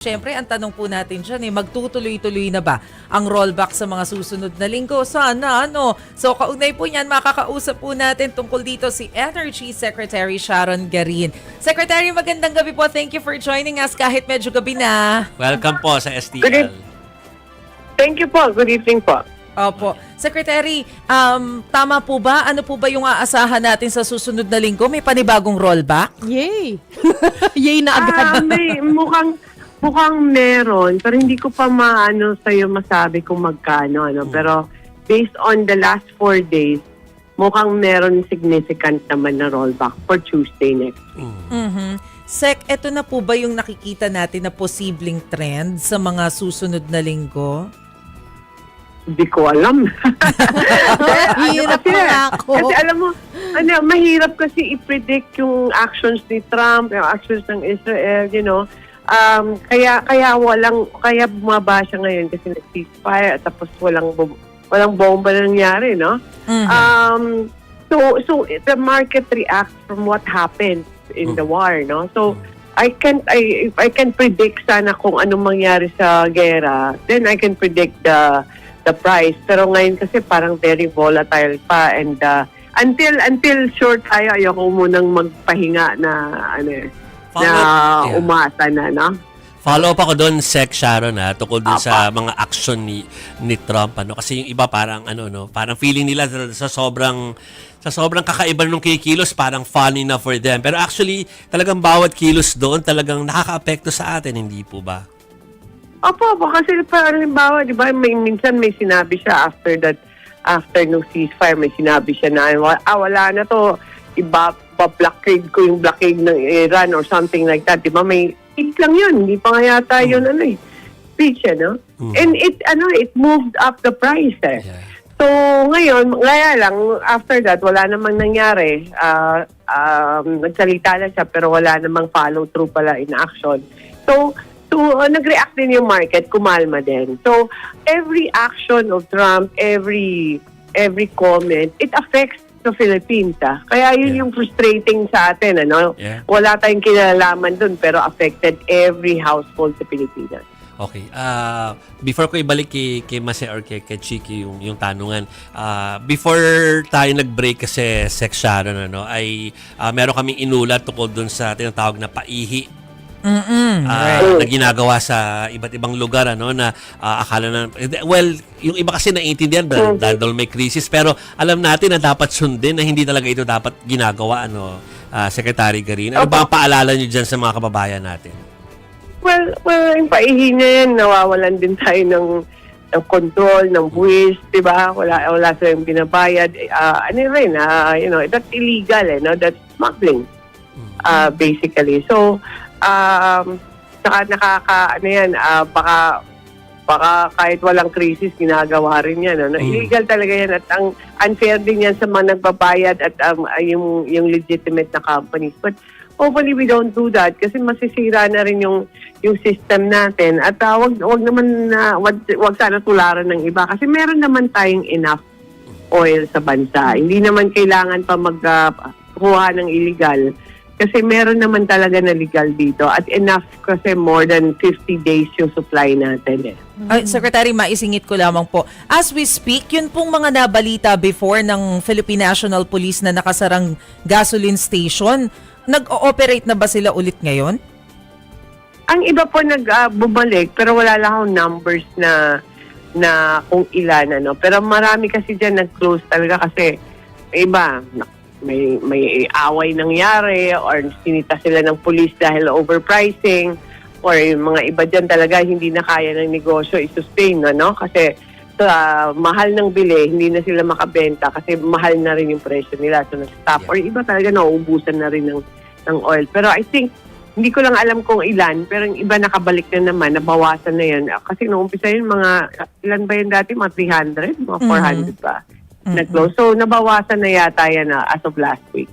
Siyempre, ang tanong po natin dyan, magtutuloy-tuloy na ba ang rollback sa mga susunod na linggo? Sana, ano? So, kaugnay po yan, makakausap po natin tungkol dito si Energy Secretary Sharon Garin. Secretary, magandang gabi po. Thank you for joining us kahit medyo gabi na. Welcome po sa STL. Thank you po. Good evening po. Opo. Secretary, tama po ba? Ano po ba yung aasahan natin sa susunod na linggo? May panibagong rollback? Yay! Yay na agad. May mukhang meron, pero hindi ko pa sa'yo masabi kung magkano. Pero based on the last 4 days, mukhang meron significant naman na rollback for Tuesday next week. Mm-hmm. Sec, eto na po ba yung nakikita natin na posibleng trend sa mga susunod na linggo? Hindi ko alam. Hirap na ako. Kasi alam mo, mahirap kasi i-predict yung actions ni Trump, yung actions ng Israel, kaya bumaba siya ngayon kasi nag-ceasefire at tapos walang bomba na nangyari, no? Mm-hmm. So the market reacts from what happened in the war, no? So if I can predict sana kung anong mangyari sa gera, then I can predict the price. Pero ngayon kasi parang very volatile pa, and until sure tayo, ayoko munang magpahinga na umasa na, no? Follow up ako doon, Sec Sharon, tungkol dun sa mga action ni Trump, kasi yung iba parang parang feeling nila sa sobrang kakaiba nung kikilos, parang funny na for them. Pero actually, talagang bawat kilos doon talagang nakakaapekto sa atin, hindi po ba? Opo, kasi halimbawa, di ba, minsan may sinabi siya after no ceasefire, may sinabi siya na, wala na to, blockade ko yung blockade ng Iran or something like that. Di ba, may speech lang yun, hindi pa nga yata yun, speech, And it moved up the price, Yeah. So, ngayon, lang, after that, wala namang nangyari. Nagsalita lang siya, pero wala namang follow-through pala in action. So, nag-react din yung market, kumalma din. So, every action of Trump, every comment, it affects the Philippines. Kaya yun yung frustrating sa atin. Yeah. Wala tayong kinalaman dun, pero affected every household sa Pilipinas. Okay. Before ko ibalik kay Mase or kay Chiki yung tanungan, before tayo nag-break kasi Sec Sharon, ay meron kaming inulat tungkol dun sa tinatawag na paihi. Right. Na ginagawa sa iba't ibang lugar na akala na yung iba kasi naiintindihan dahil may crisis, pero alam natin na dapat sundin na hindi talaga ito dapat ginagawa, Secretary Garin. Ano ba ang paalala niyo diyan sa mga kababayan natin? Well, yung paihi na yan, nawawalan din tayo ng control, ng buwis, di ba? Wala silang binabayad. That's illegal, that's smuggling, basically. So, saka baka kahit walang krisis, ginagawa rin yan. Illegal talaga yan, at ang unfair din yan sa mga nagbabayad at yung legitimate na companies. But hopefully we don't do that kasi masisira na rin yung system natin, at wag sana tularan ng iba kasi meron naman tayong enough oil sa bansa. Hindi naman kailangan pa magkuha ng illegal. Kasi meron naman talaga na legal dito at enough kasi more than 50 days yung supply natin. Ay, Secretary, maisingit ko lamang po. As we speak, yun pong mga nabalita before ng Philippine National Police na nakasarang gasoline station, nag-ooperate na ba sila ulit ngayon? Ang iba po nagbubalik pero wala lang akong numbers na kung ilan. Pero marami kasi dyan nag-close talaga kasi iba, may away nangyari or sinita sila ng police dahil overpricing, or yung mga iba dyan talaga hindi na kaya ng negosyo i-sustain, kasi mahal ng bili, hindi na sila makabenta kasi mahal na rin yung presyo nila, so nag-stop. Or iba talaga nauubusan na rin ng oil. Pero I think, hindi ko lang alam kung ilan, pero yung iba nakabalik na naman, nabawasan na yan. Kasi nung umpisa yun, ilan ba yun dati? Mga 300? Mga 400 ba? Nag-close. So, nabawasan na yata yan as of last week.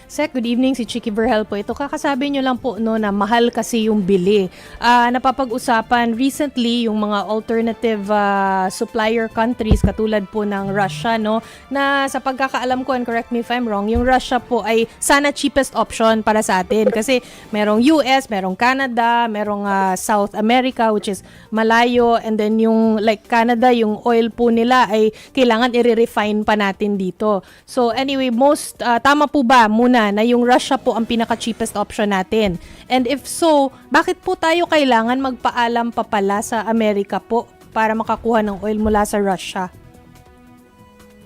Sec, good evening. Si Chicky Verhel po. Ito, kakasabi nyo lang po no, na mahal kasi yung bili. Napapag-usapan recently yung mga alternative supplier countries katulad po ng Russia, no, na sa pagkakaalam ko, and correct me if I'm wrong, yung Russia po ay sana cheapest option para sa atin. Kasi merong US, merong Canada, merong South America, which is malayo, and then yung like Canada, yung oil po nila ay kailangan i-refine pa natin dito. So anyway, tama po ba muna na yung Russia po ang pinaka-cheapest option natin? And if so, bakit po tayo kailangan magpaalam pa pala sa Amerika po para makakuha ng oil mula sa Russia?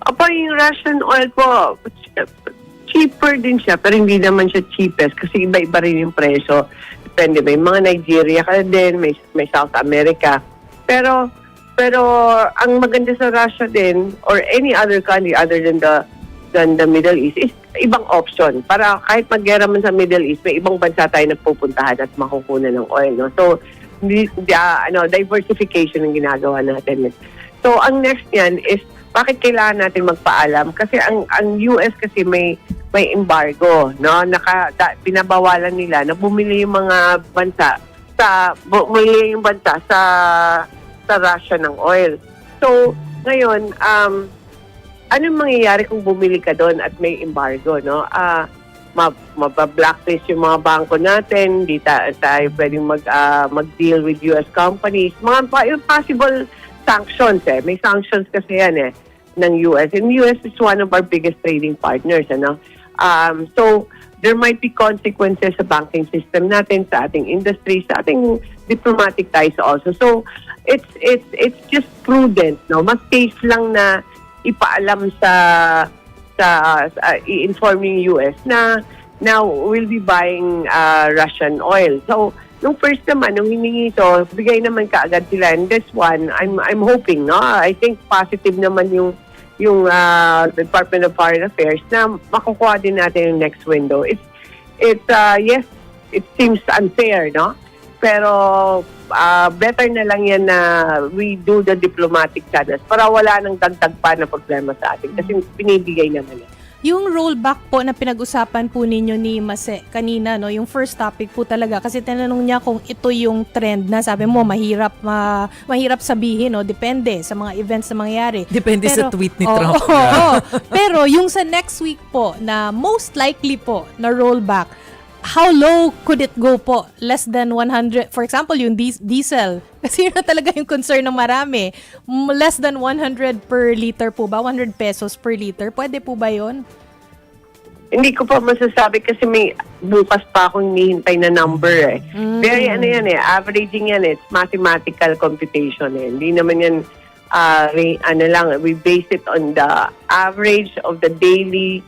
Opo, yung Russian oil po, cheaper din siya, pero hindi naman siya cheapest kasi iba-iba rin yung presyo. Depende, may mga Nigeria ka din, may South America. Pero ang maganda sa Russia din, or any other country other than the Middle East, is ibang option. Para kahit mag-gera man sa Middle East, may ibang bansa tayo nagpupuntahan at makukunan ng oil. No? So, diversification ang ginagawa natin. So, ang next niyan is, bakit kailangan natin magpaalam? Kasi ang US kasi may embargo, no? Pinabawalan nila na bumili yung mga bansa sa Russia ng oil. So, ngayon, anong mangyayari kung bumili ka doon at may embargo, no? Mapa-blacklist yung mga bangko natin, hindi tayo pwedeng mag-deal with US companies. Yung possible sanctions, May sanctions kasi yan, ng US. And US is one of our biggest trading partners, ano? So, there might be consequences sa banking system natin, sa ating industry, sa ating diplomatic ties also. So, it's just prudent, no? Mas safe lang na ipaalam i-inform yung US na now we'll be buying Russian oil. So, nung first naman, nung hiningi ito, bigay naman kaagad sila. And this one, I'm hoping, no? I think positive naman yung Department of Foreign Affairs na makukuha din natin yung next window. Yes, it seems unfair, no? Pero better na lang yan na we do the diplomatic channels para wala nang dagdag pa na problema sa atin kasi pinibigay naman yan. Yung rollback po na pinag-usapan po ninyo ni Mase kanina, no, yung first topic po talaga kasi tinanong niya kung ito yung trend na sabi mo mahirap sabihin, no, depende sa mga events na mangyayari. Depende sa tweet ni Trump. Pero yung sa next week po na most likely po na rollback, how low could it go po? Less than 100, for example, yung diesel. Kasi yun na talaga yung concern ng marami. Less than 100 per liter po ba? 100 pesos per liter? Pwede po ba yun? Hindi ko pa masasabi kasi may bukas pa akong hinihintay na number Very averaging yan It's mathematical computation Hindi naman yan, we base it on the average of the daily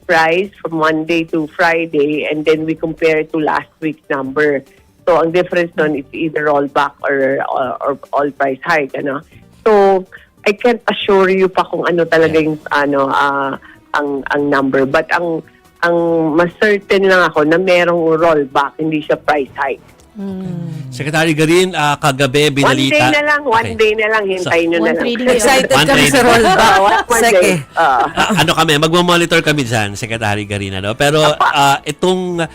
price from Monday to Friday and then we compare it to last week's number. So, ang difference nun is either rollback or all price hike, ano? So, I can't assure you pa kung ano talaga yung, ang number. But ang mas certain lang ako na merong rollback, hindi siya price hike. Secretary Garin, kagabi binalita. One day na lang, hintayin nyo na lang. Excited kami sa rollback. Seke. Ano kami, magmo-monitor kami dyan, Secretary Garin. Ano? Pero itong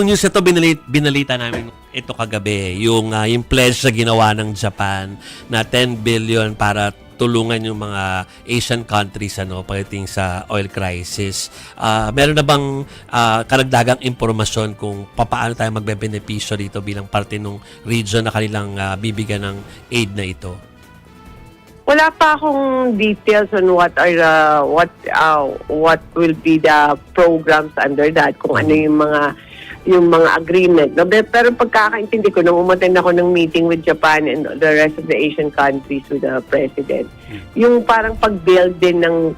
news ito, binalita namin ito kagabi. Yung pledge na ginawa ng Japan na 10 billion para tulungan yung mga Asian countries pagdating sa oil crisis. Meron na bang karagdagang impormasyon kung paano tayo magbe-benepisyo dito bilang parte ng region na kanilang bibigyan ng aid na ito? Wala pa akong details on what will be the programs under that, kung ano yung mga agreement. No? Pero pagkakaintindi ko, nung umattend ako ng meeting with Japan and the rest of the Asian countries with the President, yung parang pag-build din ng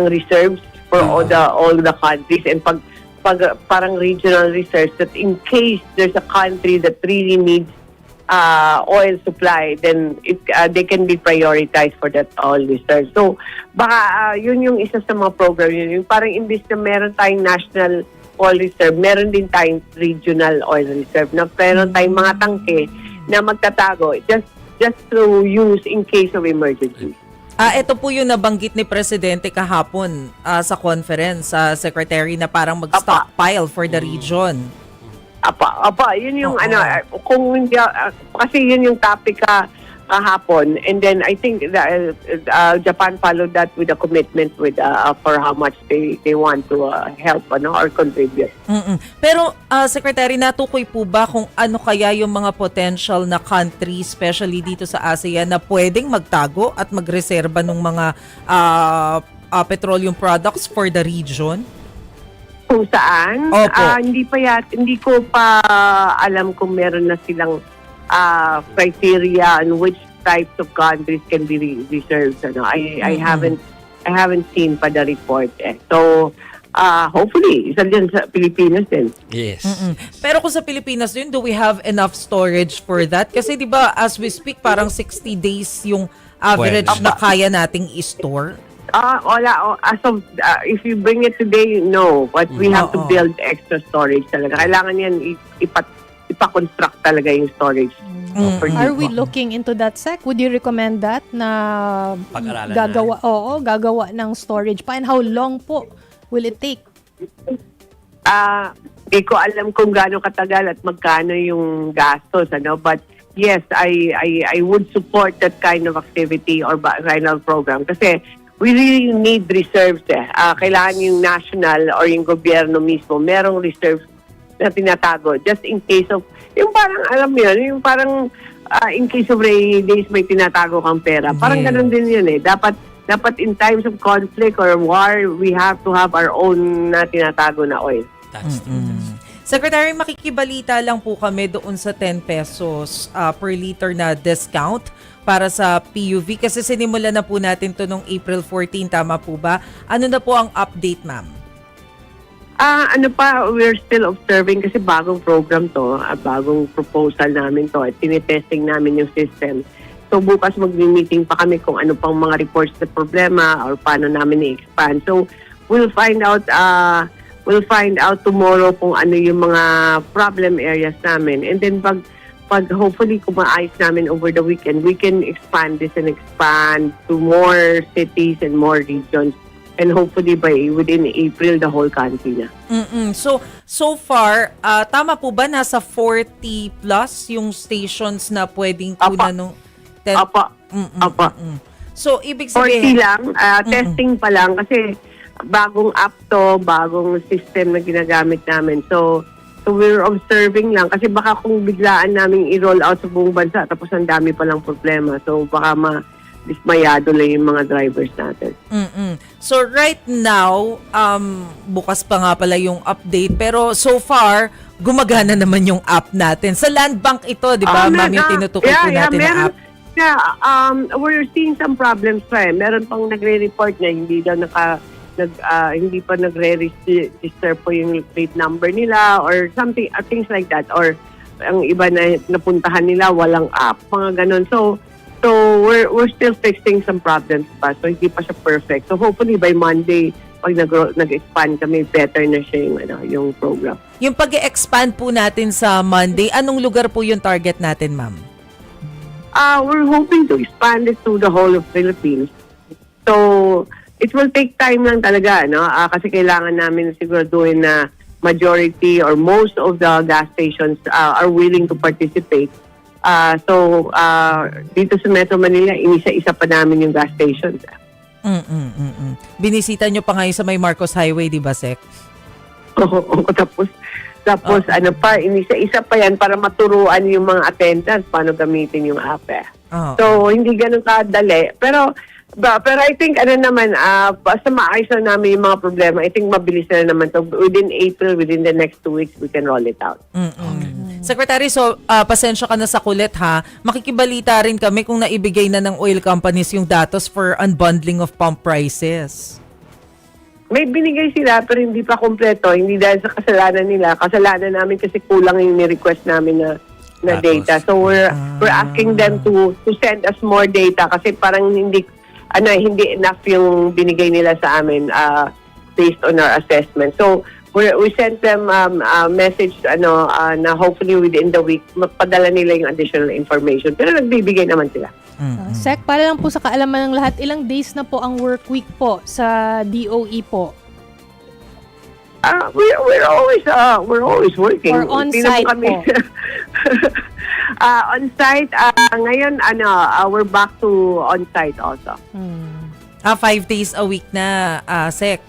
reserves for all the countries and parang regional reserves that in case there's a country that really needs oil supply, then they can be prioritized for that oil reserve. So, baka yun yung isa sa mga program yun. Yung parang imbis na meron tayong national oil reserve, meron din tayong regional oil reserve na meron tayong mga tangke na magtatago just to use in case of emergency. Ito po yung nabanggit ni Presidente kahapon sa conference, sa Secretary, na parang mag-stockpile for the region. Yun yung Oo. kung hindi, kasi yun yung topic kahapon, and then I think Japan followed that with a commitment with for how much they want to help or contribute. Pero Secretary, natukoy po ba kung ano kaya yung mga potential na country, especially dito sa ASEAN, na pwedeng magtago at magreserba ng mga petroleum products for the region? Kung saan? Opo. Hindi ko pa alam kung meron na silang criteria on which types of countries can be reserved. I haven't seen pa the report. So hopefully isa din sa Pilipinas din. Yes. Pero kung sa Pilipinas din, do we have enough storage for that? Kasi 'di ba, as we speak, parang 60 days yung average Pwede. na kaya nating i-store. Wala. As of, if you bring it today, no. But we have to Oo. build extra storage talaga. Kailangan yan ipa-construct talaga yung storage. For Are you. we looking into that, Sec? Would you recommend that na Pag-aralan gagawa ng storage pa? And how long po will it take? Di ko alam kung gaano katagal at magkano yung gastos, but yes, I would support that kind of activity or kind of program kasi we really need reserves. Kailangan yung national or yung gobyerno mismo merong reserves na tinatago just in case of, yung parang alam mo yun, yung parang in case of rainy days may tinatago kang pera. Parang Yeah. ganun din yun Dapat in times of conflict or war, we have to have our own na tinatago na oil. That's Secretary, makikibalita lang po kami doon sa 10 pesos per liter na discount para sa PUV kasi sinimula na po natin to nung April 14, tama po ba? Ano na po ang update, ma'am? We're still observing kasi bagong program to, bagong proposal namin to at tinitesting namin yung system. So bukas mag-meeting pa kami kung ano pang mga reports na problema or paano namin i-expand. So we'll find out tomorrow kung ano yung mga problem areas namin. And then pag hopefully kung maayos namin over the weekend, we can expand this and expand to more cities and more regions. And hopefully within April, the whole country na. So far, tama po ba nasa 40 plus yung stations na pwedeng kunan nung 10? Apa. So, ibig 40 sabihin, lang, testing pa lang kasi bagong app to, bagong system na ginagamit namin. So we're observing lang kasi baka kung biglaan namin i-roll out sa buong bansa tapos ang dami pa lang problema. So baka dismayado lang yung mga drivers natin. So right now, bukas pa nga pala yung update, pero so far, gumagana naman yung app natin. Sa Land Bank ito, di ba, ma'am, yung tinutukoy po natin na app? We're seeing some problems pa Meron pang nagre-report na hindi daw hindi pa nagre-register po yung plate number nila or something, things like that. Or ang iba na napuntahan nila, walang app, mga ganun. So we're still fixing some problems pa. So hindi pa siya perfect. So hopefully by Monday, pag nag-expand kami, better na siya yung program. Yung pag-expand po natin sa Monday, anong lugar po yung target natin, ma'am? We're hoping to expand it to the whole of Philippines. So it will take time lang talaga, kasi kailangan namin siguraduhin na majority or most of the gas stations are willing to participate. So dito sa Metro Manila, inisa-isa pa namin yung gas stations. Binisita nyo pa ngayon sa may Marcos Highway, di ba, Sec? Oo, tapos inisa-isa pa yan para maturuan yung mga attendants paano gamitin yung app. So hindi ganun kadali. Pero I think basta maayos na namin yung mga problema, I think mabilis na naman. So within April, within the next 2 weeks, we can roll it out. Secretary, so pasensya ka na sa kulit ha. Makikibalita rin kami kung naibigay na ng oil companies yung datos for unbundling of pump prices. May binigay sila pero hindi pa kompleto. Hindi dahil sa kasalanan nila. Kasalanan namin kasi kulang yung ni-request namin na data. So we're asking them to send us more data kasi parang hindi enough yung binigay nila sa amin based on our assessment. So we sent them a message na hopefully within the week magpadala nila yung additional information. Pero nagbibigay naman sila. Sec, para lang po sa kaalaman ng lahat, ilang days na po ang work week po sa DOE po? We're always working. Or Hindi naman on-site po? On-site, ngayon, we're back to on-site also. 5 days a week na, Sec.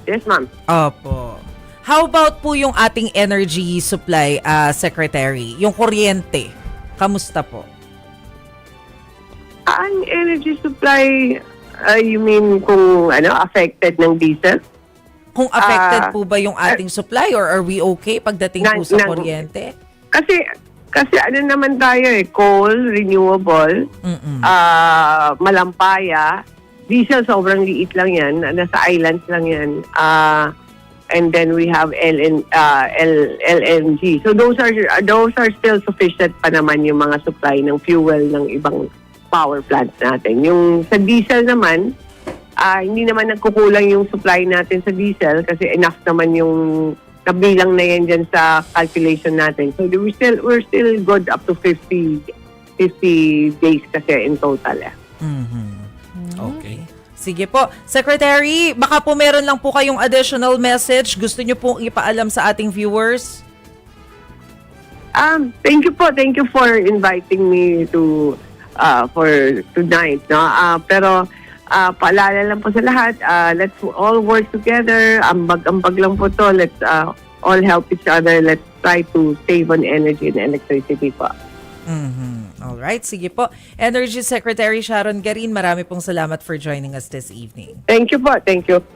Yes, ma'am. Opo. How about po yung ating energy supply, Secretary? Yung kuryente, kamusta po? Ang energy supply, you mean kung affected ng diesel? Kung affected po ba yung ating supply or are we okay pagdating po sa kuryente? Kasi ano naman tayo coal, renewable, malampaya, diesel sobrang liit lang yan, nasa islands lang yan. And then we have LNG. So those are still sufficient pa naman yung mga supply ng fuel ng ibang power plants natin. Yung sa diesel naman, hindi naman nagkukulang yung supply natin sa diesel kasi enough naman yung kabilang na yan dyan sa calculation natin. So we're still good up to 50 days kasi in total. Okay. Sige po. Secretary, baka po meron lang po kayong additional message. Gusto nyo pong ipaalam sa ating viewers? Thank you po. Thank you for inviting me to for tonight. No? Pero paalala lang po sa lahat, let's all work together. Ambag lang po to. Let's all help each other. Let's try to save on energy and electricity po. Alright, sige po. Energy Secretary Sharon Garin, marami pong salamat for joining us this evening. Thank you po. Thank you.